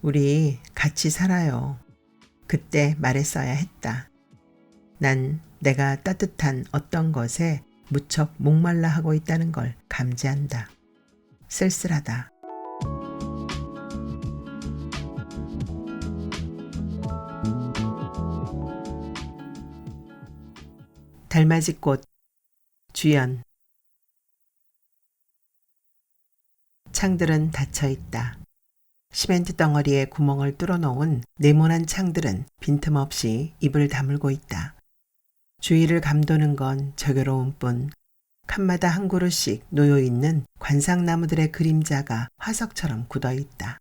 우리 같이 살아요. 그때 말했어야 했다. 난 내가 따뜻한 어떤 것에 무척 목말라 하고 있다는 걸 감지한다. 쓸쓸하다. 달맞이꽃. 주연. 창들은 닫혀 있다. 시멘트 덩어리에 구멍을 뚫어놓은 네모난 창들은 빈틈없이 입을 다물고 있다. 주위를 감도는 건 저교로운 뿐 칸마다 한 그루씩 놓여있는 관상나무들의 그림자가 화석처럼 굳어있다.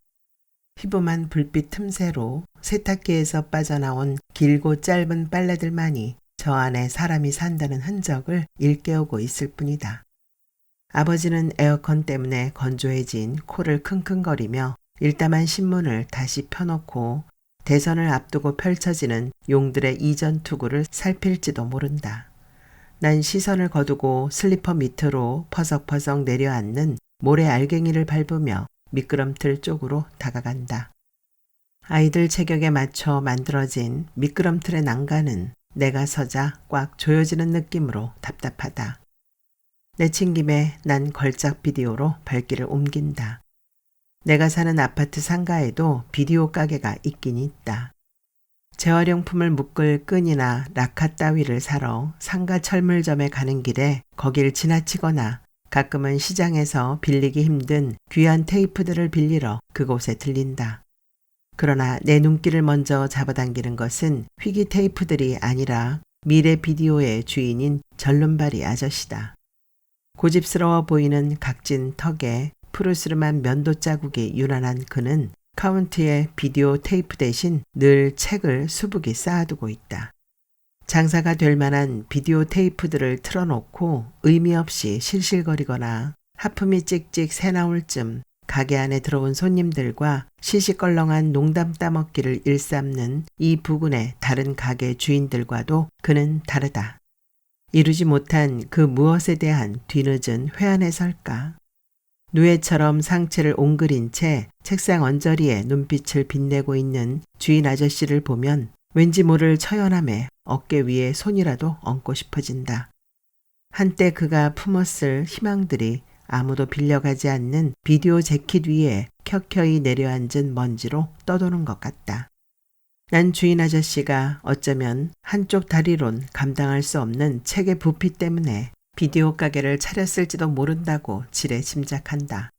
희부만 불빛 틈새로 세탁기에서 빠져나온 길고 짧은 빨래들만이 저 안에 사람이 산다는 흔적을 일깨우고 있을 뿐이다. 아버지는 에어컨 때문에 건조해진 코를 킁킁거리며 일담한 신문을 다시 펴놓고 대선을 앞두고 펼쳐지는 용들의 이전 투구를 살필지도 모른다. 난 시선을 거두고 슬리퍼 밑으로 퍼석퍼석 내려앉는 모래 알갱이를 밟으며 미끄럼틀 쪽으로 다가간다. 아이들 체격에 맞춰 만들어진 미끄럼틀의 난간은 내가 서자 꽉 조여지는 느낌으로 답답하다. 내친 김에 난 걸작 비디오로 발길을 옮긴다. 내가 사는 아파트 상가에도 비디오 가게가 있긴 있다. 재활용품을 묶을 끈이나 라카 따위를 사러 상가 철물점에 가는 길에 거길 지나치거나 가끔은 시장에서 빌리기 힘든 귀한 테이프들을 빌리러 그곳에 들린다. 그러나 내 눈길을 먼저 잡아당기는 것은 희귀 테이프들이 아니라 미래 비디오의 주인인 절름발이 아저씨다. 고집스러워 보이는 각진 턱에 푸르스름한 면도 자국이 유난한 그는 카운트에 비디오 테이프 대신 늘 책을 수북이 쌓아두고 있다. 장사가 될 만한 비디오 테이프들을 틀어놓고 의미 없이 실실거리거나 하품이 찍찍 새나올 쯤 가게 안에 들어온 손님들과 시시껄렁한 농담 따먹기를 일삼는 이 부근의 다른 가게 주인들과도 그는 다르다. 이루지 못한 그 무엇에 대한 뒤늦은 회한에 설까. 누에처럼 상체를 옹그린 채 책상 언저리에 눈빛을 빛내고 있는 주인 아저씨를 보면 왠지 모를 처연함에 어깨 위에 손이라도 얹고 싶어진다. 한때 그가 품었을 희망들이 아무도 빌려가지 않는 비디오 재킷 위에 켜켜이 내려앉은 먼지로 떠도는 것 같다. 난 주인 아저씨가 어쩌면 한쪽 다리론 감당할 수 없는 책의 부피 때문에 비디오 가게를 차렸을지도 모른다고 지레 짐작한다.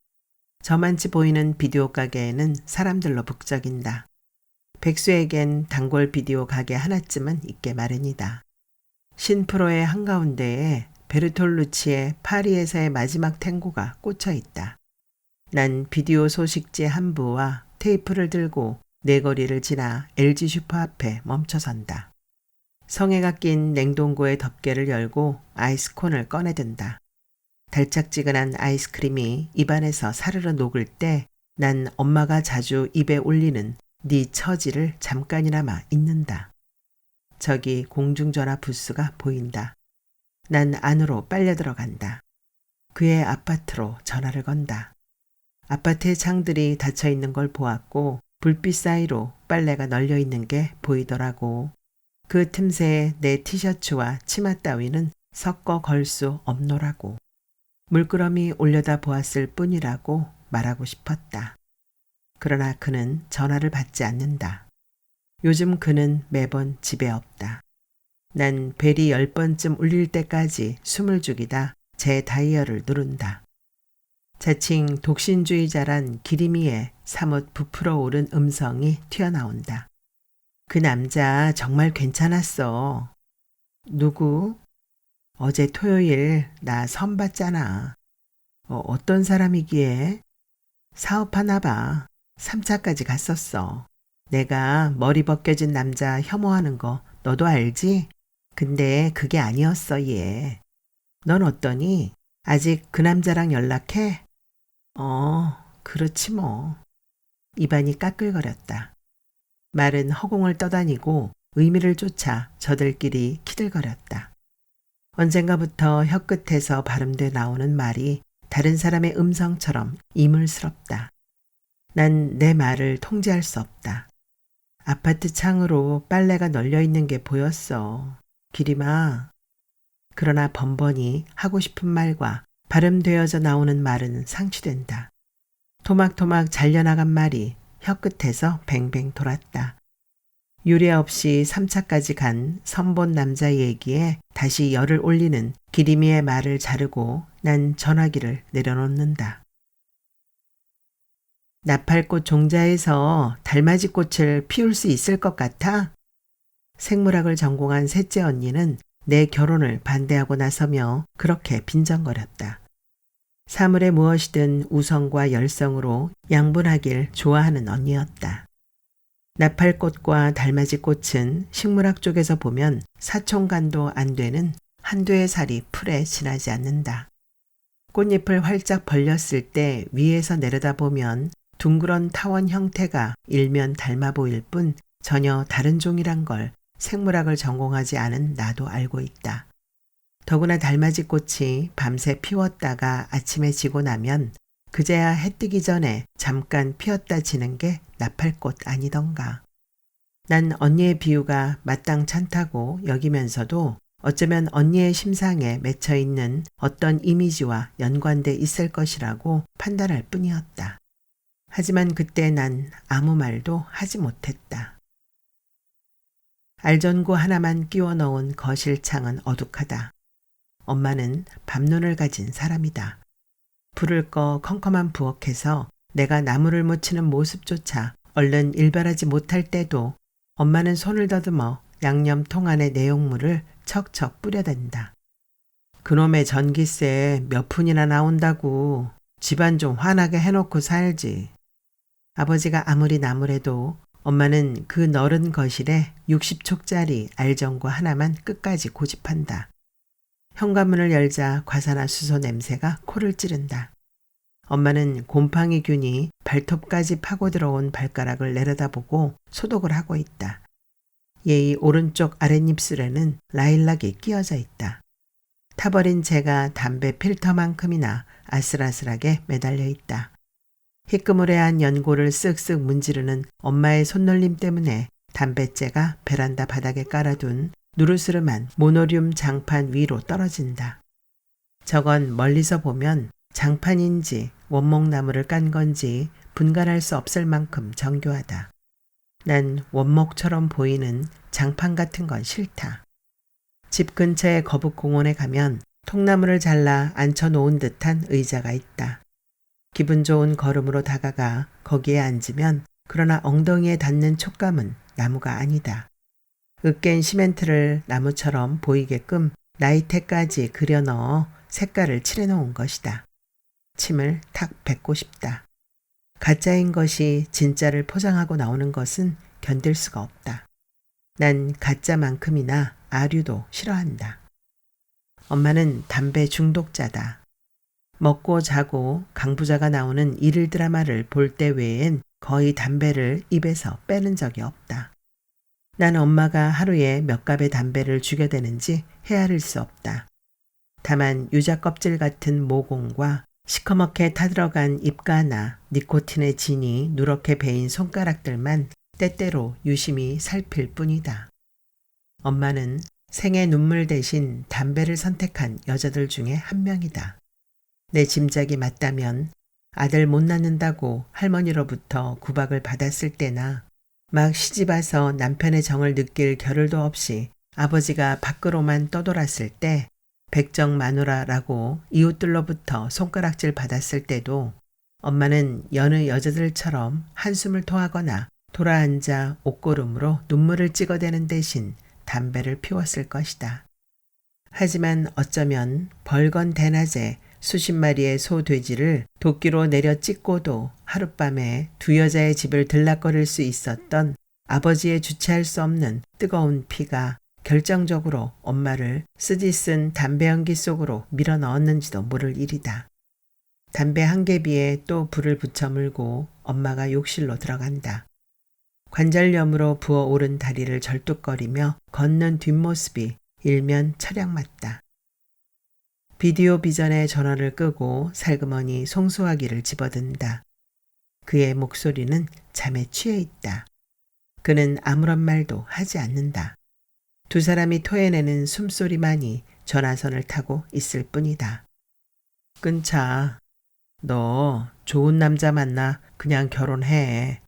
저만치 보이는 비디오 가게에는 사람들로 북적인다. 백수에겐 단골 비디오 가게 하나쯤은 있게 마련이다. 신프로의 한가운데에 베르톨루치의 파리에서의 마지막 탱고가 꽂혀 있다. 난 비디오 소식지 한 부와 테이프를 들고 내거리를 지나 LG 슈퍼 앞에 멈춰선다. 성에가 낀 냉동고의 덮개를 열고 아이스콘을 꺼내든다. 달짝지근한 아이스크림이 입안에서 사르르 녹을 때 난 엄마가 자주 입에 올리는 네 처지를 잠깐이나마 잊는다. 저기 공중전화 부스가 보인다. 난 안으로 빨려 들어간다. 그의 아파트로 전화를 건다. 아파트의 창들이 닫혀 있는 걸 보았고 불빛 사이로 빨래가 널려 있는 게 보이더라고. 그 틈새에 내 티셔츠와 치마 따위는 섞어 걸 수 없노라고. 물끄러미 올려다 보았을 뿐이라고 말하고 싶었다. 그러나 그는 전화를 받지 않는다. 요즘 그는 매번 집에 없다. 난 벨이 10번쯤 울릴 때까지 숨을 죽이다 제 다이얼을 누른다. 자칭 독신주의자란 기리미에 사뭇 부풀어 오른 음성이 튀어나온다. 그 남자 정말 괜찮았어. 누구? 어제 토요일 나 선봤잖아. 어떤 사람이기에? 사업하나 봐. 3차까지 갔었어. 내가 머리 벗겨진 남자 혐오하는 거 너도 알지? 근데 그게 아니었어 얘. 넌 어떠니? 아직 그 남자랑 연락해? 그렇지 뭐. 입안이 까끌거렸다. 말은 허공을 떠다니고 의미를 쫓아 저들끼리 키들거렸다. 언젠가부터 혀끝에서 발음돼 나오는 말이 다른 사람의 음성처럼 이물스럽다. 난 내 말을 통제할 수 없다. 아파트 창으로 빨래가 널려 있는 게 보였어. 기림아. 그러나 번번이 하고 싶은 말과 발음되어져 나오는 말은 상취된다. 토막토막 잘려나간 말이 혀끝에서 뱅뱅 돌았다. 유례 없이 3차까지 간 선본 남자 얘기에 다시 열을 올리는 기림이의 말을 자르고 난 전화기를 내려놓는다. 나팔꽃 종자에서 달맞이꽃을 피울 수 있을 것 같아? 생물학을 전공한 셋째 언니는 내 결혼을 반대하고 나서며 그렇게 빈정거렸다. 사물에 무엇이든 우성과 열성으로 양분하길 좋아하는 언니였다. 나팔꽃과 달맞이꽃은 식물학 쪽에서 보면 사촌간도 안 되는 한두의 살이 풀에 지나지 않는다. 꽃잎을 활짝 벌렸을 때 위에서 내려다보면 둥그런 타원 형태가 일면 닮아 보일 뿐 전혀 다른 종이란 걸 생물학을 전공하지 않은 나도 알고 있다. 더구나 달맞이꽃이 밤새 피웠다가 아침에 지고 나면 그제야 해 뜨기 전에 잠깐 피었다 지는 게 나팔꽃 아니던가. 난 언니의 비유가 마땅찮다고 여기면서도 어쩌면 언니의 심상에 맺혀 있는 어떤 이미지와 연관돼 있을 것이라고 판단할 뿐이었다. 하지만 그때 난 아무 말도 하지 못했다. 알전구 하나만 끼워 넣은 거실 창은 어둑하다. 엄마는 밤눈을 가진 사람이다. 불을 꺼 컴컴한 부엌에서 내가 나무를 묻히는 모습조차 얼른 일발하지 못할 때도 엄마는 손을 더듬어 양념통 안의 내용물을 척척 뿌려댄다. 그놈의 전기세 몇 푼이나 나온다고 집안 좀 환하게 해놓고 살지. 아버지가 아무리 나무래도 엄마는 그 너른 거실에 60촉짜리 알전구 하나만 끝까지 고집한다. 현관문을 열자 과산화수소 냄새가 코를 찌른다. 엄마는 곰팡이균이 발톱까지 파고 들어온 발가락을 내려다보고 소독을 하고 있다. 예의 오른쪽 아랫입술에는 라일락이 끼어져 있다. 타버린 재가 담배 필터만큼이나 아슬아슬하게 매달려 있다. 희끄무레한 연고를 쓱쓱 문지르는 엄마의 손놀림 때문에 담뱃재가 베란다 바닥에 깔아둔 누르스름한 모노륨 장판 위로 떨어진다. 저건 멀리서 보면 장판인지 원목나무를 깐 건지 분간할 수 없을 만큼 정교하다. 난 원목처럼 보이는 장판 같은 건 싫다. 집 근처의 거북공원에 가면 통나무를 잘라 앉혀놓은 듯한 의자가 있다. 기분 좋은 걸음으로 다가가 거기에 앉으면 그러나 엉덩이에 닿는 촉감은 나무가 아니다. 으깬 시멘트를 나무처럼 보이게끔 나이테까지 그려 넣어 색깔을 칠해놓은 것이다. 침을 탁 뱉고 싶다. 가짜인 것이 진짜를 포장하고 나오는 것은 견딜 수가 없다. 난 가짜만큼이나 아류도 싫어한다. 엄마는 담배 중독자다. 먹고 자고 강부자가 나오는 일일 드라마를 볼 때 외엔 거의 담배를 입에서 빼는 적이 없다. 난 엄마가 하루에 몇 갑의 담배를 죽여대는지 헤아릴 수 없다. 다만 유자 껍질 같은 모공과 시커멓게 타들어간 입가나 니코틴의 진이 누렇게 베인 손가락들만 때때로 유심히 살필 뿐이다. 엄마는 생의 눈물 대신 담배를 선택한 여자들 중에 한 명이다. 내 짐작이 맞다면 아들 못 낳는다고 할머니로부터 구박을 받았을 때나 막 시집와서 남편의 정을 느낄 겨를도 없이 아버지가 밖으로만 떠돌았을 때 백정 마누라라고 이웃들로부터 손가락질 받았을 때도 엄마는 여느 여자들처럼 한숨을 토하거나 돌아앉아 옷고름으로 눈물을 찍어대는 대신 담배를 피웠을 것이다. 하지만 어쩌면 벌건 대낮에 수십 마리의 소 돼지를 도끼로 내려 찍고도 하룻밤에 두 여자의 집을 들락거릴 수 있었던 아버지의 주체할 수 없는 뜨거운 피가 결정적으로 엄마를 쓰디쓴 담배 연기 속으로 밀어 넣었는지도 모를 일이다. 담배 한 개비에 또 불을 붙여 물고 엄마가 욕실로 들어간다. 관절염으로 부어오른 다리를 절뚝거리며 걷는 뒷모습이 일면 철양 맞다. 비디오 비전의 전원을 끄고 살그머니 송수화기를 집어든다. 그의 목소리는 잠에 취해 있다. 그는 아무런 말도 하지 않는다. 두 사람이 토해내는 숨소리만이 전화선을 타고 있을 뿐이다. 끊자. 너 좋은 남자 만나 그냥 결혼해.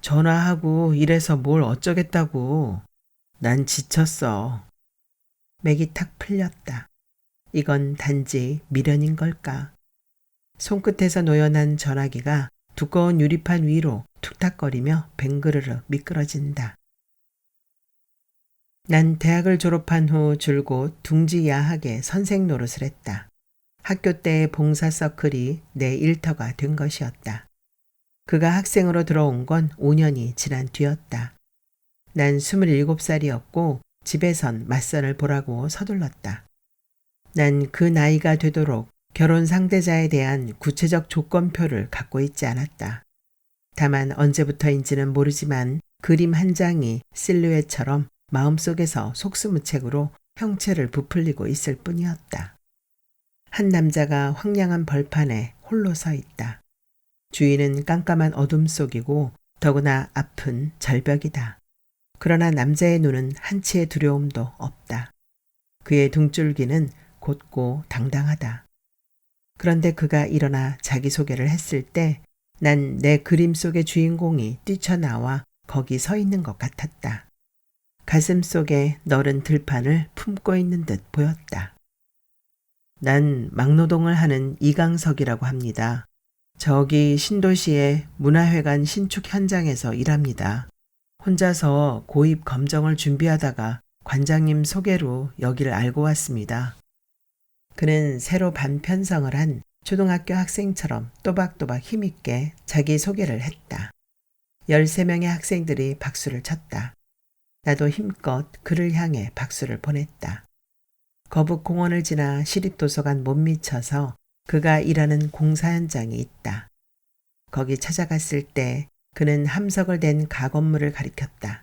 전화하고 이래서 뭘 어쩌겠다고. 난 지쳤어. 맥이 탁 풀렸다. 이건 단지 미련인 걸까? 손끝에서 놓여난 전화기가 두꺼운 유리판 위로 툭탁거리며 뱅그르르 미끄러진다. 난 대학을 졸업한 후 줄곧 둥지야하게 선생 노릇을 했다. 학교 때의 봉사 서클이 내 일터가 된 것이었다. 그가 학생으로 들어온 건 5년이 지난 뒤였다. 난 27살이었고 집에선 맞선을 보라고 서둘렀다. 난 그 나이가 되도록 결혼 상대자에 대한 구체적 조건표를 갖고 있지 않았다. 다만 언제부터인지는 모르지만 그림 한 장이 실루엣처럼 마음속에서 속수무책으로 형체를 부풀리고 있을 뿐이었다. 한 남자가 황량한 벌판에 홀로 서 있다. 주위는 깜깜한 어둠 속이고 더구나 아픈 절벽이다. 그러나 남자의 눈은 한치의 두려움도 없다. 그의 등줄기는 곧고 당당하다. 그런데 그가 일어나 자기소개를 했을 때 난 내 그림 속의 주인공이 뛰쳐나와 거기 서 있는 것 같았다. 가슴 속에 너른 들판을 품고 있는 듯 보였다. 난 막노동을 하는 이강석이라고 합니다. 저기 신도시의 문화회관 신축 현장에서 일합니다. 혼자서 고입 검정을 준비하다가 관장님 소개로 여기를 알고 왔습니다. 그는 새로 반편성을 한 초등학교 학생처럼 또박또박 힘있게 자기 소개를 했다. 13명의 학생들이 박수를 쳤다. 나도 힘껏 그를 향해 박수를 보냈다. 거북공원을 지나 시립도서관 못 미쳐서 그가 일하는 공사 현장이 있다. 거기 찾아갔을 때 그는 함석을 댄 가건물을 가리켰다.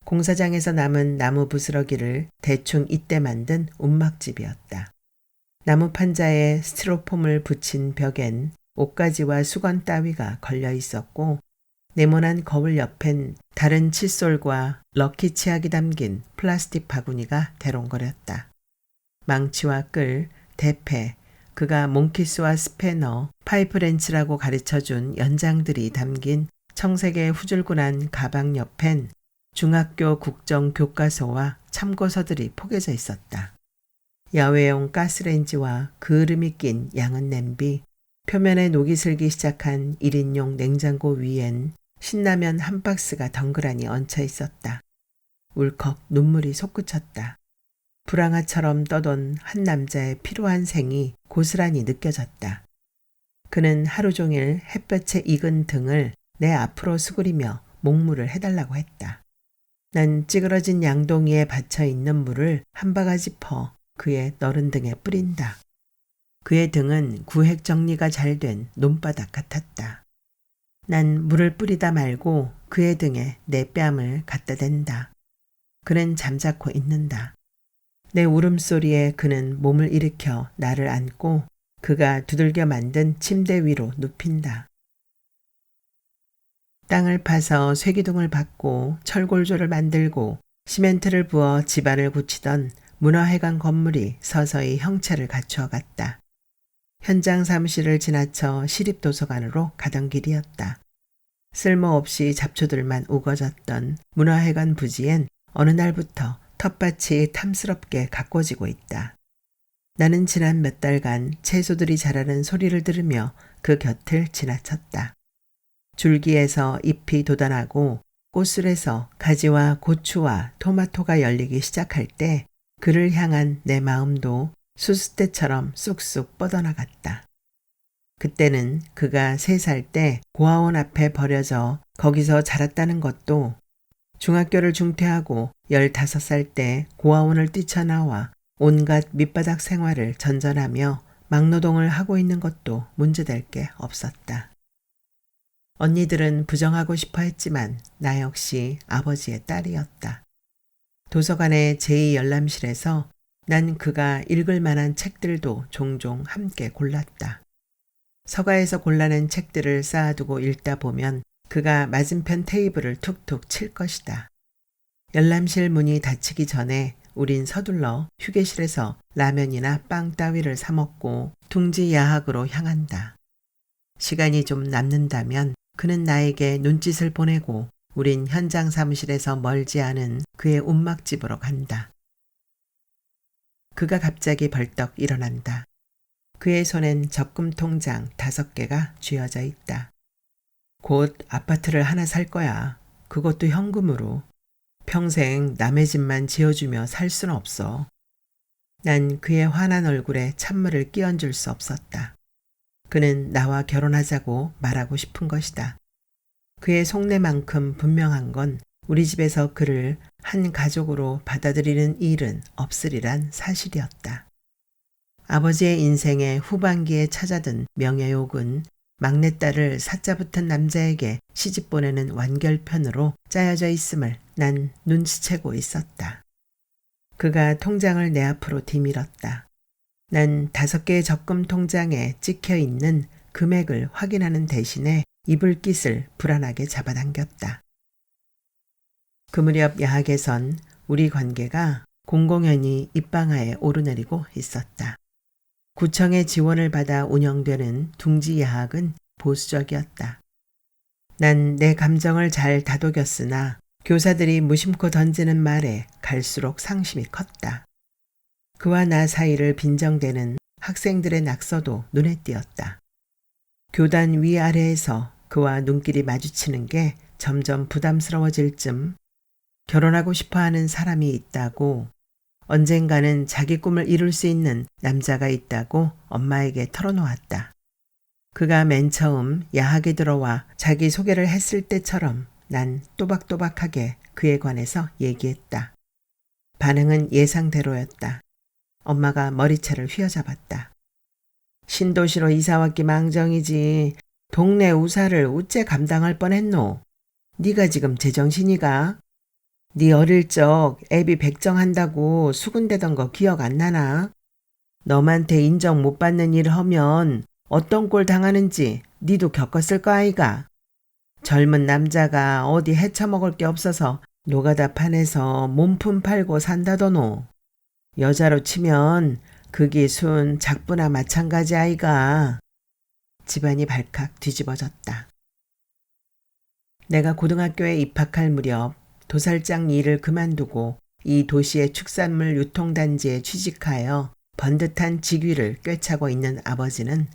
공사장에서 남은 나무 부스러기를 대충 잇대 만든 움막집이었다. 나무 판자에 스티로폼을 붙인 벽엔 옷가지와 수건 따위가 걸려 있었고 네모난 거울 옆엔 다른 칫솔과 럭키 치약이 담긴 플라스틱 바구니가 대롱거렸다. 망치와 끌, 대패, 그가 몽키스와 스패너, 파이프렌치라고 가르쳐준 연장들이 담긴 청색의 후줄근한 가방 옆엔 중학교 국정 교과서와 참고서들이 포개져 있었다. 야외용 가스레인지와 그을음이 낀 양은 냄비, 표면에 녹이 슬기 시작한 1인용 냉장고 위엔 신라면 한 박스가 덩그라니 얹혀 있었다. 울컥 눈물이 솟구쳤다. 불황아처럼 떠돈 한 남자의 피로한 생이 고스란히 느껴졌다. 그는 하루 종일 햇볕에 익은 등을 내 앞으로 수그리며 목물을 해달라고 했다. 난 찌그러진 양동이에 받쳐 있는 물을 한 바가지 퍼 그의 너른 등에 뿌린다. 그의 등은 구획 정리가 잘 된 논바닥 같았다. 난 물을 뿌리다 말고 그의 등에 내 뺨을 갖다 댄다. 그는 잠자코 있는다. 내 울음소리에 그는 몸을 일으켜 나를 안고 그가 두들겨 만든 침대 위로 눕힌다. 땅을 파서 쇠기둥을 박고 철골조를 만들고 시멘트를 부어 집안을 굳히던 문화회관 건물이 서서히 형체를 갖추어 갔다. 현장 사무실을 지나쳐 시립도서관으로 가던 길이었다. 쓸모없이 잡초들만 우거졌던 문화회관 부지엔 어느 날부터 텃밭이 탐스럽게 가꿔지고 있다. 나는 지난 몇 달간 채소들이 자라는 소리를 들으며 그 곁을 지나쳤다. 줄기에서 잎이 돋아나고 꽃술에서 가지와 고추와 토마토가 열리기 시작할 때 그를 향한 내 마음도 수수대처럼 쑥쑥 뻗어나갔다. 그때는 그가 3살 때 고아원 앞에 버려져 거기서 자랐다는 것도, 중학교를 중퇴하고 15살 때 고아원을 뛰쳐나와 온갖 밑바닥 생활을 전전하며 막노동을 하고 있는 것도 문제될 게 없었다. 언니들은 부정하고 싶어 했지만 나 역시 아버지의 딸이었다. 도서관의 제2열람실에서 난 그가 읽을 만한 책들도 종종 함께 골랐다. 서가에서 골라낸 책들을 쌓아두고 읽다 보면 그가 맞은편 테이블을 툭툭 칠 것이다. 열람실 문이 닫히기 전에 우린 서둘러 휴게실에서 라면이나 빵 따위를 사 먹고 둥지 야학으로 향한다. 시간이 좀 남는다면 그는 나에게 눈짓을 보내고 우린 현장 사무실에서 멀지 않은 그의 움막집으로 간다. 그가 갑자기 벌떡 일어난다. 그의 손엔 적금 통장 5개가 쥐어져 있다. 곧 아파트를 하나 살 거야. 그것도 현금으로. 평생 남의 집만 지어주며 살 수는 없어. 난 그의 환한 얼굴에 찬물을 끼얹을 수 없었다. 그는 나와 결혼하자고 말하고 싶은 것이다. 그의 속내만큼 분명한 건 우리 집에서 그를 한 가족으로 받아들이는 일은 없으리란 사실이었다. 아버지의 인생의 후반기에 찾아든 명예욕은 막내딸을 사자붙은 남자에게 시집 보내는 완결편으로 짜여져 있음을 난 눈치채고 있었다. 그가 통장을 내 앞으로 디밀었다. 난 5개의 적금 통장에 찍혀 있는 금액을 확인하는 대신에 이불깃을 불안하게 잡아당겼다. 그 무렵 야학에선 우리 관계가 공공연히 입방아에 오르내리고 있었다. 구청의 지원을 받아 운영되는 둥지 야학은 보수적이었다. 난 내 감정을 잘 다독였으나 교사들이 무심코 던지는 말에 갈수록 상심이 컸다. 그와 나 사이를 빈정대는 학생들의 낙서도 눈에 띄었다. 교단 위아래에서 그와 눈길이 마주치는 게 점점 부담스러워질 쯤 결혼하고 싶어하는 사람이 있다고, 언젠가는 자기 꿈을 이룰 수 있는 남자가 있다고 엄마에게 털어놓았다. 그가 맨 처음 야학에 들어와 자기 소개를 했을 때처럼 난 또박또박하게 그에 관해서 얘기했다. 반응은 예상대로였다. 엄마가 머리채를 휘어잡았다. 신도시로 이사왔기 망정이지 동네 우사를 우째 감당할 뻔했노. 네가 지금 제정신이가? 네 어릴 적 애비 백정한다고 수군대던 거 기억 안 나나? 너한테 인정 못 받는 일 하면 어떤 꼴 당하는지 니도 겪었을 거 아이가? 젊은 남자가 어디 헤쳐먹을 게 없어서 노가다 판에서 몸품 팔고 산다더노. 여자로 치면 그게 순 작부나 마찬가지 아이가. 집안이 발칵 뒤집어졌다. 내가 고등학교에 입학할 무렵 도살장 일을 그만두고 이 도시의 축산물 유통단지에 취직하여 번듯한 직위를 꿰차고 있는 아버지는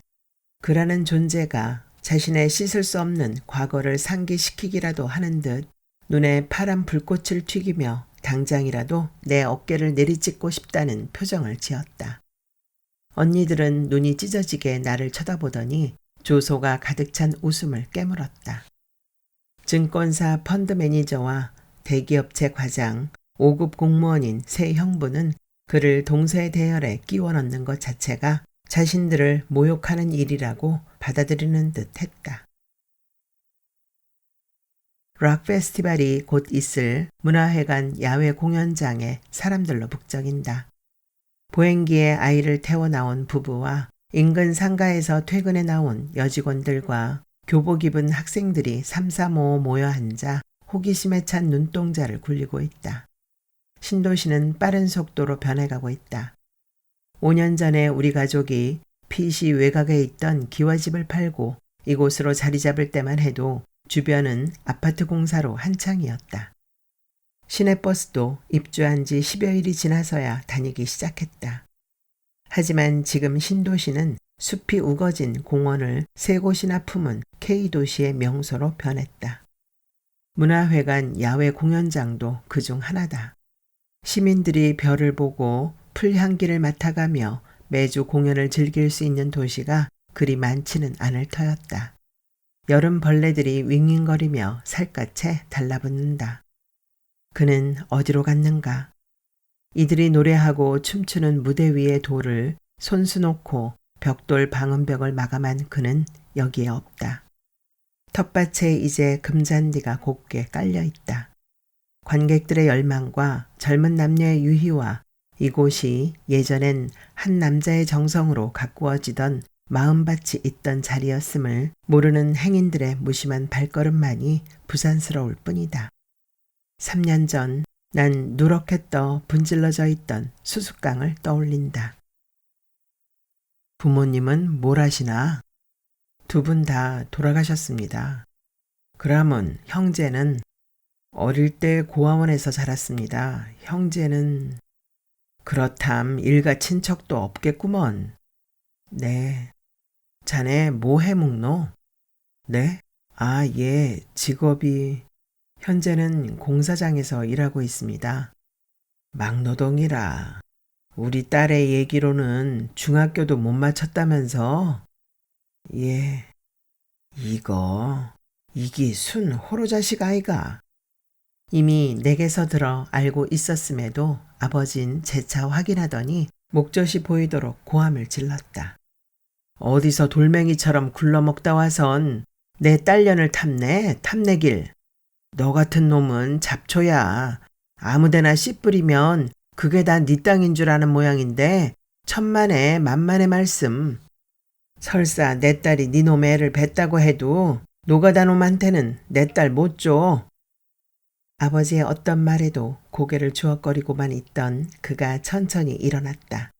그라는 존재가 자신의 씻을 수 없는 과거를 상기시키기라도 하는 듯 눈에 파란 불꽃을 튀기며 당장이라도 내 어깨를 내리찍고 싶다는 표정을 지었다. 언니들은 눈이 찢어지게 나를 쳐다보더니 조소가 가득 찬 웃음을 깨물었다. 증권사 펀드 매니저와 대기업체 과장, 5급 공무원인 세 형부는 그를 동서의 대열에 끼워 넣는 것 자체가 자신들을 모욕하는 일이라고 받아들이는 듯 했다. 락 페스티벌이 곧 있을 문화회관 야외 공연장에 사람들로 북적인다. 보행기에 아이를 태워 나온 부부와 인근 상가에서 퇴근해 나온 여직원들과 교복 입은 학생들이 삼삼오오 모여 앉아 호기심에 찬 눈동자를 굴리고 있다. 신도시는 빠른 속도로 변해가고 있다. 5년 전에 우리 가족이 PC 외곽에 있던 기와집을 팔고 이곳으로 자리 잡을 때만 해도 주변은 아파트 공사로 한창이었다. 시내버스도 입주한 지 10여일이 지나서야 다니기 시작했다. 하지만 지금 신도시는 숲이 우거진 공원을 3곳이나 품은 K도시의 명소로 변했다. 문화회관 야외 공연장도 그중 하나다. 시민들이 별을 보고 풀향기를 맡아가며 매주 공연을 즐길 수 있는 도시가 그리 많지는 않을 터였다. 여름 벌레들이 윙윙거리며 살갗에 달라붙는다. 그는 어디로 갔는가? 이들이 노래하고 춤추는 무대 위의 돌을 손수 놓고 벽돌 방음벽을 마감한 그는 여기에 없다. 텃밭에 이제 금잔디가 곱게 깔려 있다. 관객들의 열망과 젊은 남녀의 유희와 이곳이 예전엔 한 남자의 정성으로 가꾸어지던 마음밭이 있던 자리였음을 모르는 행인들의 무심한 발걸음만이 부산스러울 뿐이다. 3년 전 난 누렇게 떠 분질러져 있던 수수깡을 떠올린다. 부모님은 뭘 하시나? 두 분 다 돌아가셨습니다. 그러면 형제는? 어릴 때 고아원에서 자랐습니다. 형제는? 그렇담 일가 친척도 없겠구먼. 네. 자네 뭐 해먹노? 네? 아, 예, 직업이 현재는 공사장에서 일하고 있습니다. 막노동이라. 우리 딸의 얘기로는 중학교도 못 마쳤다면서? 예. 이기 순 호로자식 아이가. 이미 내게서 들어 알고 있었음에도 아버진 재차 확인하더니 목젖이 보이도록 고함을 질렀다. 어디서 돌멩이처럼 굴러먹다 와선 내 딸년을 탐내길. 너 같은 놈은 잡초야. 아무데나 씨 뿌리면 그게 다 네 땅인 줄 아는 모양인데 천만에 만만의 말씀. 설사 내 딸이 네 놈의 애를 뱄다고 해도 노가다 놈한테는 내 딸 못 줘. 아버지의 어떤 말에도 고개를 주걱거리고만 있던 그가 천천히 일어났다.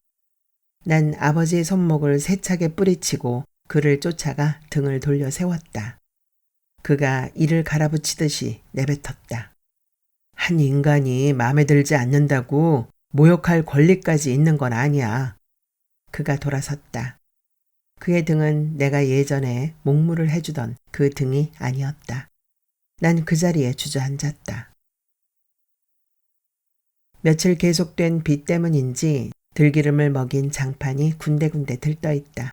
난 아버지의 손목을 세차게 뿌리치고 그를 쫓아가 등을 돌려 세웠다. 그가 이를 갈아붙이듯이 내뱉었다. 한 인간이 마음에 들지 않는다고 모욕할 권리까지 있는 건 아니야. 그가 돌아섰다. 그의 등은 내가 예전에 목물을 해주던 그 등이 아니었다. 난 그 자리에 주저앉았다. 며칠 계속된 비 때문인지 들기름을 먹인 장판이 군데군데 들떠있다.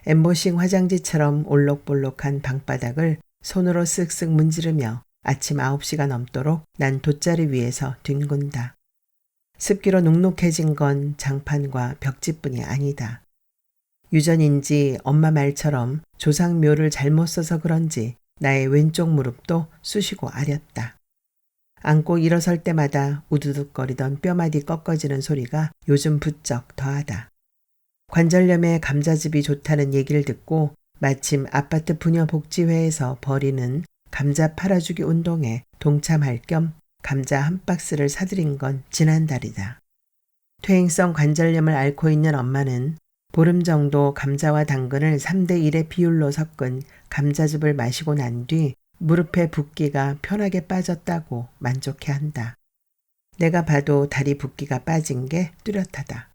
엠보싱 화장지처럼 올록볼록한 방바닥을 손으로 쓱쓱 문지르며 아침 9시가 넘도록 난 돗자리 위에서 뒹군다. 습기로 눅눅해진 건 장판과 벽지뿐이 아니다. 유전인지 엄마 말처럼 조상묘를 잘못 써서 그런지 나의 왼쪽 무릎도 쑤시고 아렸다. 앉고 일어설 때마다 우두둑거리던 뼈마디 꺾어지는 소리가 요즘 부쩍 더하다. 관절염에 감자즙이 좋다는 얘기를 듣고 마침 아파트 부녀복지회에서 벌이는 감자 팔아주기 운동에 동참할 겸 감자 한 박스를 사들인 건 지난달이다. 퇴행성 관절염을 앓고 있는 엄마는 보름 정도 감자와 당근을 3대1의 비율로 섞은 감자즙을 마시고 난 뒤 무릎의 붓기가 편하게 빠졌다고 만족해한다. 내가 봐도 다리 붓기가 빠진 게 뚜렷하다.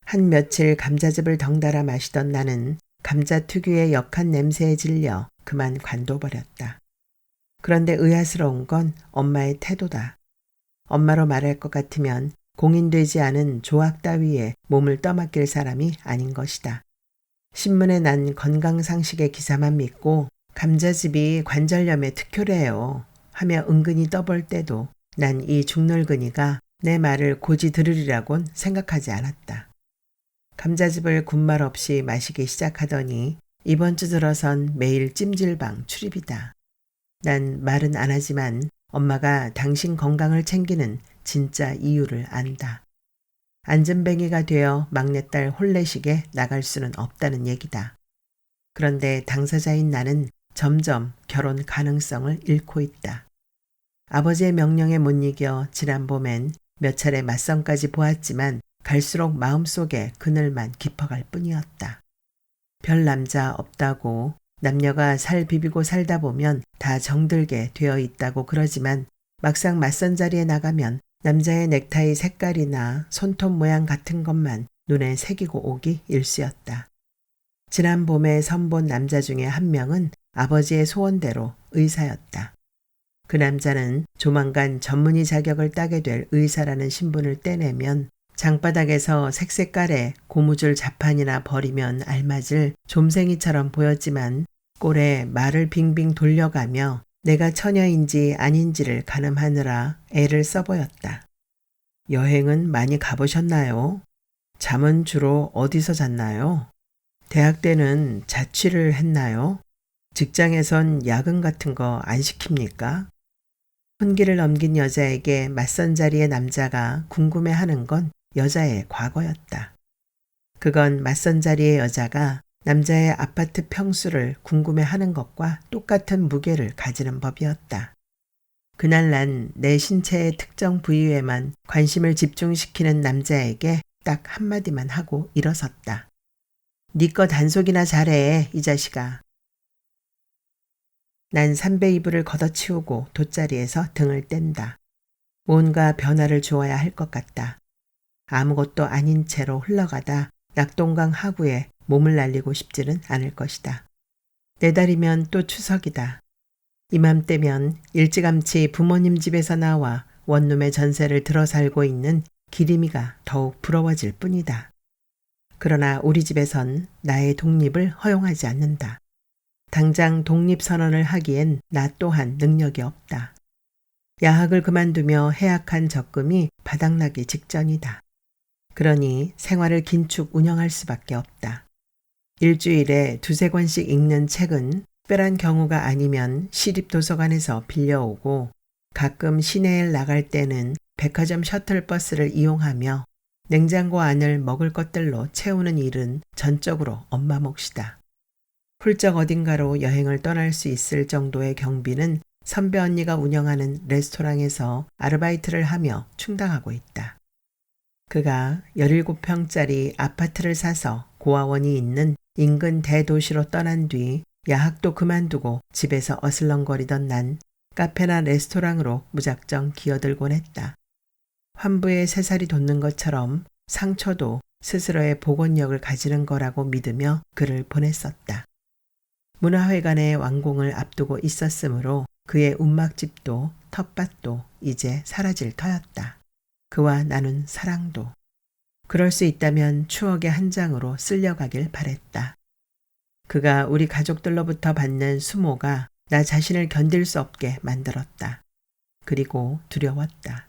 한 며칠 감자즙을 덩달아 마시던 나는 감자 특유의 역한 냄새에 질려 그만 관둬버렸다. 그런데 의아스러운 건 엄마의 태도다. 엄마로 말할 것 같으면 공인되지 않은 조약 따위에 몸을 떠맡길 사람이 아닌 것이다. 신문에 난 건강상식의 기사만 믿고 감자즙이 관절염에 특효래요 하며 은근히 떠볼 때도 난 이 중늙은이가 내 말을 고지 들으리라곤 생각하지 않았다. 감자즙을 군말 없이 마시기 시작하더니 이번 주 들어선 매일 찜질방 출입이다. 난 말은 안 하지만 엄마가 당신 건강을 챙기는 진짜 이유를 안다. 안전뱅이가 되어 막내딸 혼례식에 나갈 수는 없다는 얘기다. 그런데 당사자인 나는 점점 결혼 가능성을 잃고 있다. 아버지의 명령에 못 이겨 지난 봄엔 몇 차례 맞선까지 보았지만 갈수록 마음속에 그늘만 깊어갈 뿐이었다. 별 남자 없다고 남녀가 살 비비고 살다 보면 다 정들게 되어 있다고 그러지만 막상 맞선 자리에 나가면 남자의 넥타이 색깔이나 손톱 모양 같은 것만 눈에 새기고 오기 일쑤였다. 지난 봄에 선본 남자 중에 한 명은 아버지의 소원대로 의사였다. 그 남자는 조만간 전문의 자격을 따게 될 의사라는 신분을 떼내면 장바닥에서 색색깔의 고무줄 자판이나 버리면 알맞을 좀생이처럼 보였지만 꼴에 말을 빙빙 돌려가며 내가 처녀인지 아닌지를 가늠하느라 애를 써보였다. 여행은 많이 가보셨나요? 잠은 주로 어디서 잤나요? 대학 때는 자취를 했나요? 직장에선 야근 같은 거 안 시킵니까? 혼기를 넘긴 여자에게 맞선 자리의 남자가 궁금해하는 건 여자의 과거였다. 그건 맞선 자리의 여자가 남자의 아파트 평수를 궁금해하는 것과 똑같은 무게를 가지는 법이었다. 그날 난 내 신체의 특정 부위에만 관심을 집중시키는 남자에게 딱 한마디만 하고 일어섰다. 네 거 단속이나 잘해, 이 자식아. 난 삼배 이불을 걷어치우고 돗자리에서 등을 뗀다. 뭔가 변화를 주어야 할 것 같다. 아무것도 아닌 채로 흘러가다 낙동강 하구에 몸을 날리고 싶지는 않을 것이다. 내달이면 또 추석이다. 이맘때면 일찌감치 부모님 집에서 나와 원룸의 전세를 들어 살고 있는 기림이가 더욱 부러워질 뿐이다. 그러나 우리 집에선 나의 독립을 허용하지 않는다. 당장 독립선언을 하기엔 나 또한 능력이 없다. 야학을 그만두며 해약한 적금이 바닥나기 직전이다. 그러니 생활을 긴축 운영할 수밖에 없다. 일주일에 2-3권씩 읽는 책은 특별한 경우가 아니면 시립도서관에서 빌려오고 가끔 시내에 나갈 때는 백화점 셔틀버스를 이용하며 냉장고 안을 먹을 것들로 채우는 일은 전적으로 엄마 몫이다. 훌쩍 어딘가로 여행을 떠날 수 있을 정도의 경비는 선배 언니가 운영하는 레스토랑에서 아르바이트를 하며 충당하고 있다. 그가 17평짜리 아파트를 사서 고아원이 있는 인근 대도시로 떠난 뒤 야학도 그만두고 집에서 어슬렁거리던 난 카페나 레스토랑으로 무작정 기어들곤 했다. 환부의 새살이 돋는 것처럼 상처도 스스로의 복원력을 가지는 거라고 믿으며 글을 보냈었다. 문화회관의 완공을 앞두고 있었으므로 그의 움막집도 텃밭도 이제 사라질 터였다. 그와 나눈 사랑도. 그럴 수 있다면 추억의 한 장으로 쓸려가길 바랬다. 그가 우리 가족들로부터 받는 수모가 나 자신을 견딜 수 없게 만들었다. 그리고 두려웠다.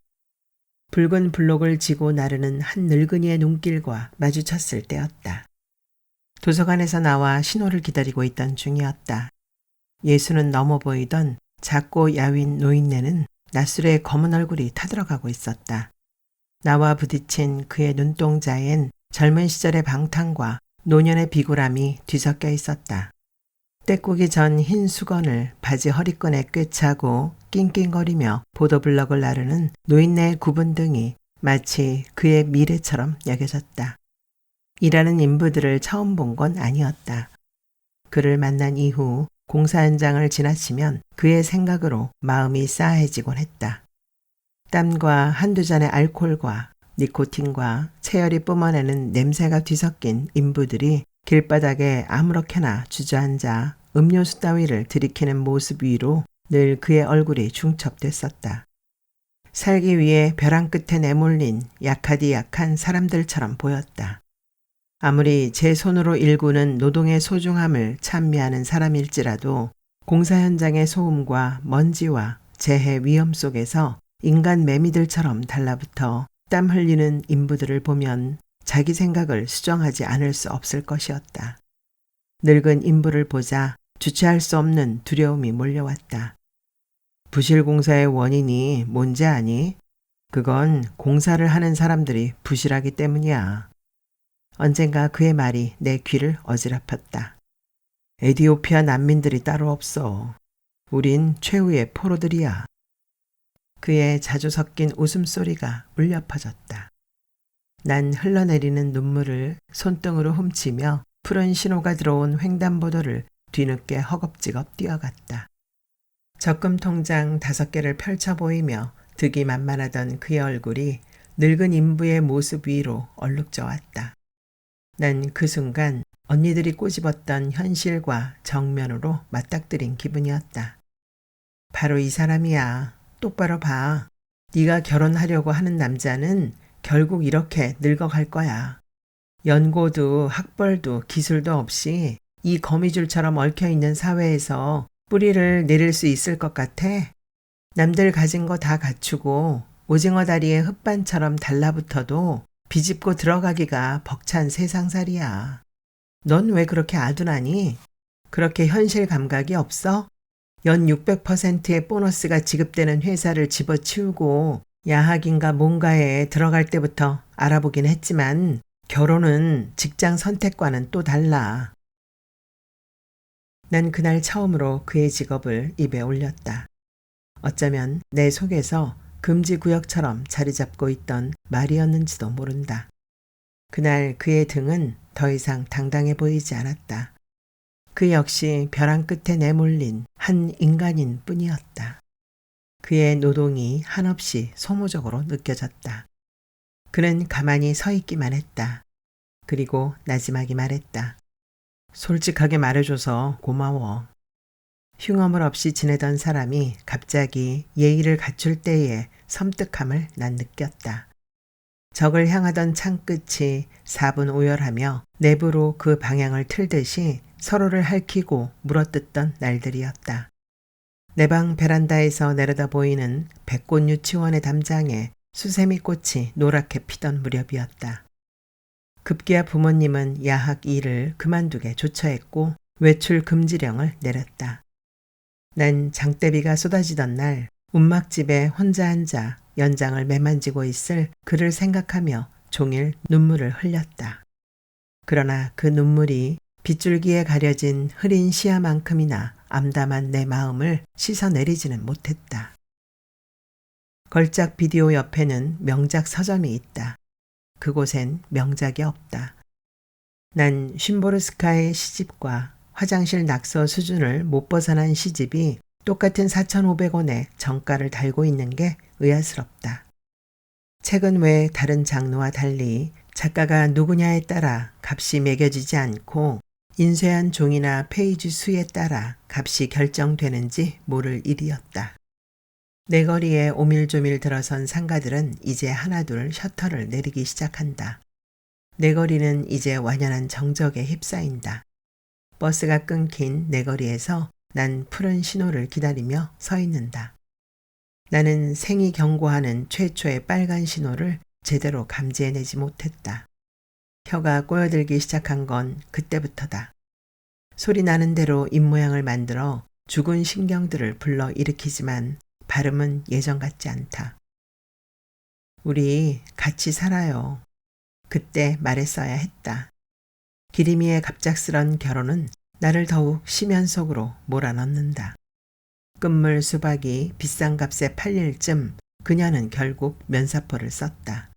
붉은 블록을 지고 나르는 한 늙은이의 눈길과 마주쳤을 때였다. 도서관에서 나와 신호를 기다리고 있던 중이었다. 예수는 넘어 보이던 작고 야윈 노인네는 낯술의 검은 얼굴이 타들어가고 있었다. 나와 부딪힌 그의 눈동자엔 젊은 시절의 방탕과 노년의 비굴함이 뒤섞여 있었다. 때꾸기 전 흰 수건을 바지 허리끈에 꿰차고 낑낑거리며 보도블럭을 나르는 노인네의 굽은 등이 마치 그의 미래처럼 여겨졌다. 일하는 인부들을 처음 본 건 아니었다. 그를 만난 이후 공사 현장을 지나치면 그의 생각으로 마음이 싸해지곤 했다. 땀과 한두 잔의 알코올과 니코틴과 체열이 뿜어내는 냄새가 뒤섞인 인부들이 길바닥에 아무렇게나 주저앉아 음료수 따위를 들이키는 모습 위로 늘 그의 얼굴이 중첩됐었다. 살기 위해 벼랑 끝에 내몰린 약하디 약한 사람들처럼 보였다. 아무리 제 손으로 일구는 노동의 소중함을 찬미하는 사람일지라도 공사 현장의 소음과 먼지와 재해 위험 속에서 인간 매미들처럼 달라붙어 땀 흘리는 인부들을 보면 자기 생각을 수정하지 않을 수 없을 것이었다. 늙은 인부를 보자 주체할 수 없는 두려움이 몰려왔다. 부실공사의 원인이 뭔지 아니? 그건 공사를 하는 사람들이 부실하기 때문이야. 언젠가 그의 말이 내 귀를 어지럽혔다. 에티오피아 난민들이 따로 없어. 우린 최후의 포로들이야. 그의 자주 섞인 웃음소리가 울려 퍼졌다. 난 흘러내리는 눈물을 손등으로 훔치며 푸른 신호가 들어온 횡단보도를 뒤늦게 허겁지겁 뛰어갔다. 적금 통장 5개를 펼쳐 보이며 득이 만만하던 그의 얼굴이 늙은 인부의 모습 위로 얼룩져 왔다. 난 그 순간 언니들이 꼬집었던 현실과 정면으로 맞닥뜨린 기분이었다. 바로 이 사람이야. 똑바로 봐. 네가 결혼하려고 하는 남자는 결국 이렇게 늙어갈 거야. 연고도 학벌도 기술도 없이 이 거미줄처럼 얽혀있는 사회에서 뿌리를 내릴 수 있을 것 같아? 남들 가진 거 다 갖추고 오징어 다리에 흙반처럼 달라붙어도 비집고 들어가기가 벅찬 세상살이야. 넌 왜 그렇게 아둔하니? 그렇게 현실 감각이 없어? 연 600%의 보너스가 지급되는 회사를 집어치우고 야학인가 뭔가에 들어갈 때부터 알아보긴 했지만 결혼은 직장 선택과는 또 달라. 난 그날 처음으로 그의 직업을 입에 올렸다. 어쩌면 내 속에서 금지구역처럼 자리 잡고 있던 말이었는지도 모른다. 그날 그의 등은 더 이상 당당해 보이지 않았다. 그 역시 벼랑 끝에 내몰린 한 인간인 뿐이었다. 그의 노동이 한없이 소모적으로 느껴졌다. 그는 가만히 서 있기만 했다. 그리고 나지막이 말했다. 솔직하게 말해줘서 고마워. 흉엄을 없이 지내던 사람이 갑자기 예의를 갖출 때의 섬뜩함을 난 느꼈다. 적을 향하던 창끝이 사분오열하며 내부로 그 방향을 틀듯이 서로를 핥히고 물어뜯던 날들이었다. 내 방 베란다에서 내려다 보이는 백꽃 유치원의 담장에 수세미 꽃이 노랗게 피던 무렵이었다. 급기야 부모님은 야학 일을 그만두게 조처했고 외출 금지령을 내렸다. 난 장대비가 쏟아지던 날 움막집에 혼자 앉아 연장을 매만지고 있을 그를 생각하며 종일 눈물을 흘렸다. 그러나 그 눈물이 빗줄기에 가려진 흐린 시야만큼이나 암담한 내 마음을 씻어내리지는 못했다. 걸작 비디오 옆에는 명작 서점이 있다. 그곳엔 명작이 없다. 난 쉼보르스카의 시집과 화장실 낙서 수준을 못 벗어난 시집이 똑같은 4,500원의 정가를 달고 있는 게 의아스럽다. 책은 왜 다른 장르와 달리 작가가 누구냐에 따라 값이 매겨지지 않고 인쇄한 종이나 페이지 수에 따라 값이 결정되는지 모를 일이었다. 내 거리에 오밀조밀 들어선 상가들은 이제 하나둘 셔터를 내리기 시작한다. 내 거리는 이제 완연한 정적에 휩싸인다. 버스가 끊긴 내 거리에서 난 푸른 신호를 기다리며 서 있는다. 나는 생이 경고하는 최초의 빨간 신호를 제대로 감지해내지 못했다. 혀가 꼬여들기 시작한 건 그때부터다. 소리 나는 대로 입모양을 만들어 죽은 신경들을 불러 일으키지만 발음은 예전 같지 않다. 우리 같이 살아요. 그때 말했어야 했다. 기림이의 갑작스런 결혼은 나를 더욱 심연 속으로 몰아넣는다. 끝물 수박이 비싼 값에 팔릴 쯤 그녀는 결국 면사포를 썼다.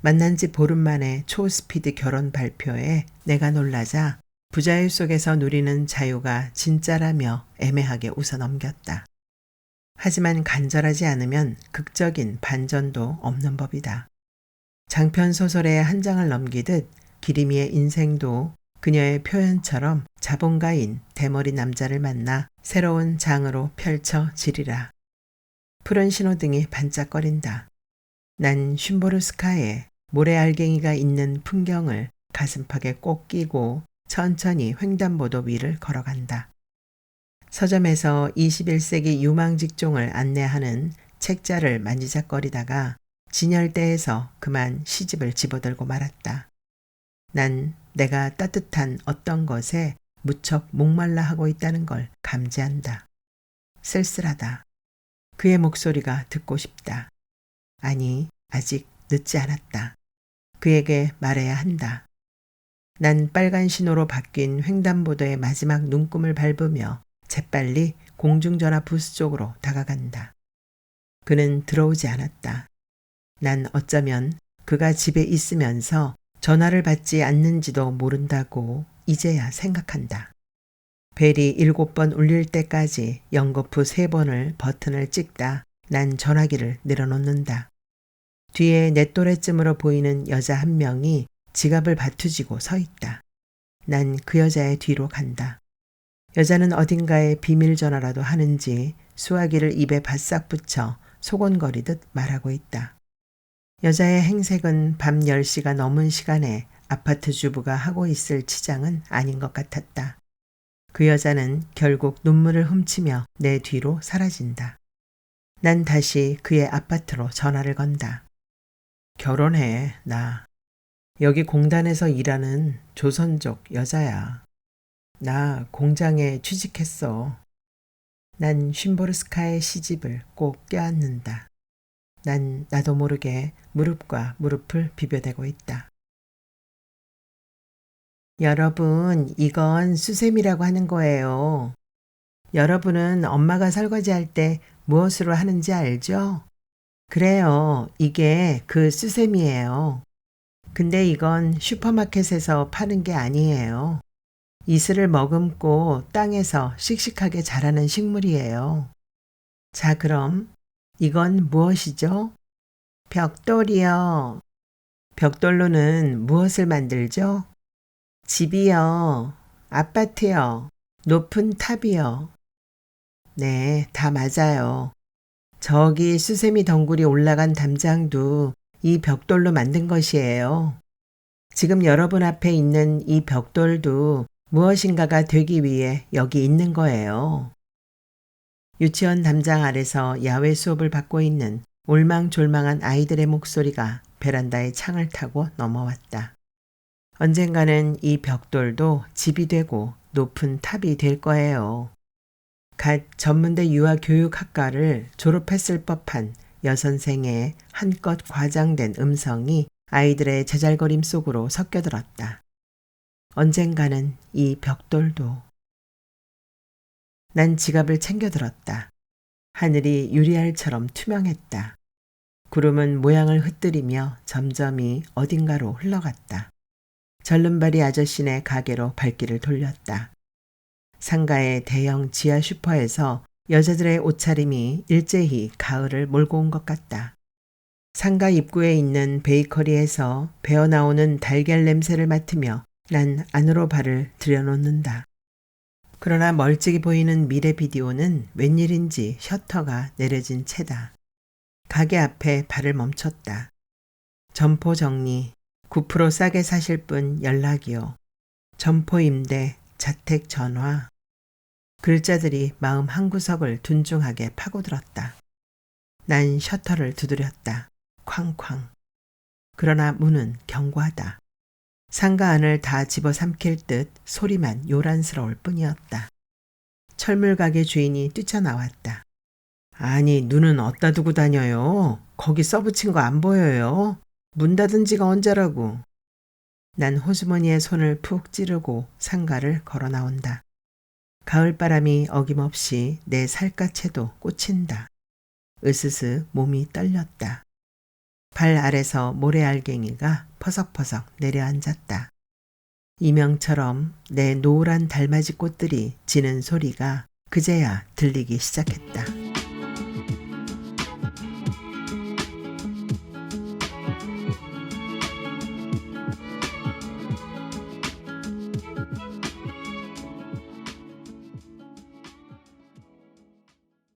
만난 지 보름 만에 초스피드 결혼 발표에 내가 놀라자 부자유 속에서 누리는 자유가 진짜라며 애매하게 웃어넘겼다. 하지만 간절하지 않으면 극적인 반전도 없는 법이다. 장편 소설의 한 장을 넘기듯 기림이의 인생도 그녀의 표현처럼 자본가인 대머리 남자를 만나 새로운 장으로 펼쳐지리라. 푸른 신호등이 반짝거린다. 난 쉼보르스카에 모래알갱이가 있는 풍경을 가슴팍에 꼭 끼고 천천히 횡단보도 위를 걸어간다. 서점에서 21세기 유망 직종을 안내하는 책자를 만지작거리다가 진열대에서 그만 시집을 집어들고 말았다. 난 내가 따뜻한 어떤 것에 무척 목말라 하고 있다는 걸 감지한다. 쓸쓸하다. 그의 목소리가 듣고 싶다. 아니, 아직 늦지 않았다. 그에게 말해야 한다. 난 빨간 신호로 바뀐 횡단보도의 마지막 눈금을 밟으며 재빨리 공중전화 부스 쪽으로 다가간다. 그는 들어오지 않았다. 난 어쩌면 그가 집에 있으면서 전화를 받지 않는지도 모른다고 이제야 생각한다. 벨이 7번 울릴 때까지 연거푸 3번을 버튼을 찍다 난 전화기를 내려놓는다. 뒤에 내 또래쯤으로 보이는 여자 한 명이 지갑을 바투지고 서 있다. 난 그 여자의 뒤로 간다. 여자는 어딘가에 비밀 전화라도 하는지 수화기를 입에 바싹 붙여 소곤거리듯 말하고 있다. 여자의 행색은 밤 10시가 넘은 시간에 아파트 주부가 하고 있을 치장은 아닌 것 같았다. 그 여자는 결국 눈물을 훔치며 내 뒤로 사라진다. 난 다시 그의 아파트로 전화를 건다. 결혼해, 나. 여기 공단에서 일하는 조선족 여자야. 나 공장에 취직했어. 난 쉼보르스카의 시집을 꼭 껴안는다. 난 나도 모르게 무릎과 무릎을 비벼대고 있다. 여러분, 이건 수세미라고 하는 거예요. 여러분은 엄마가 설거지할 때 무엇으로 하는지 알죠? 그래요. 이게 그 수세미예요. 근데 이건 슈퍼마켓에서 파는 게 아니에요. 이슬을 머금고 땅에서 씩씩하게 자라는 식물이에요. 자, 그럼 이건 무엇이죠? 벽돌이요. 벽돌로는 무엇을 만들죠? 집이요. 아파트요. 높은 탑이요. 네, 다 맞아요. 저기 수세미 덩굴이 올라간 담장도 이 벽돌로 만든 것이에요. 지금 여러분 앞에 있는 이 벽돌도 무엇인가가 되기 위해 여기 있는 거예요. 유치원 담장 아래서 야외 수업을 받고 있는 올망졸망한 아이들의 목소리가 베란다의 창을 타고 넘어왔다. 언젠가는 이 벽돌도 집이 되고 높은 탑이 될 거예요. 갓 전문대 유아교육학과를 졸업했을 법한 여선생의 한껏 과장된 음성이 아이들의 제잘거림 속으로 섞여들었다. 언젠가는 이 벽돌도. 난 지갑을 챙겨들었다. 하늘이 유리알처럼 투명했다. 구름은 모양을 흩뜨리며 점점이 어딘가로 흘러갔다. 절름발이 아저씨네 가게로 발길을 돌렸다. 상가의 대형 지하 슈퍼에서 여자들의 옷차림이 일제히 가을을 몰고 온 것 같다. 상가 입구에 있는 베이커리에서 배어나오는 달걀 냄새를 맡으며 난 안으로 발을 들여놓는다. 그러나 멀찍이 보이는 미래 비디오는 웬일인지 셔터가 내려진 채다. 가게 앞에 발을 멈췄다. 점포 정리, 9% 싸게 사실 분 연락이요. 점포 임대, 자택 전화. 글자들이 마음 한구석을 둔중하게 파고들었다. 난 셔터를 두드렸다. 쾅쾅. 그러나 문은 견고하다. 상가 안을 다 집어삼킬 듯 소리만 요란스러울 뿐이었다. 철물가게 주인이 뛰쳐나왔다. 아니, 눈은 어디다 두고 다녀요? 거기 써붙인 거 안 보여요? 문 닫은 지가 언제라고. 난 호주머니에 손을 푹 찌르고 상가를 걸어 나온다. 가을바람이 어김없이 내 살갗에도 꽂힌다. 으스스 몸이 떨렸다. 발 아래서 모래알갱이가 퍼석퍼석 내려앉았다. 이명처럼 내 노란 달맞이 꽃들이 지는 소리가 그제야 들리기 시작했다.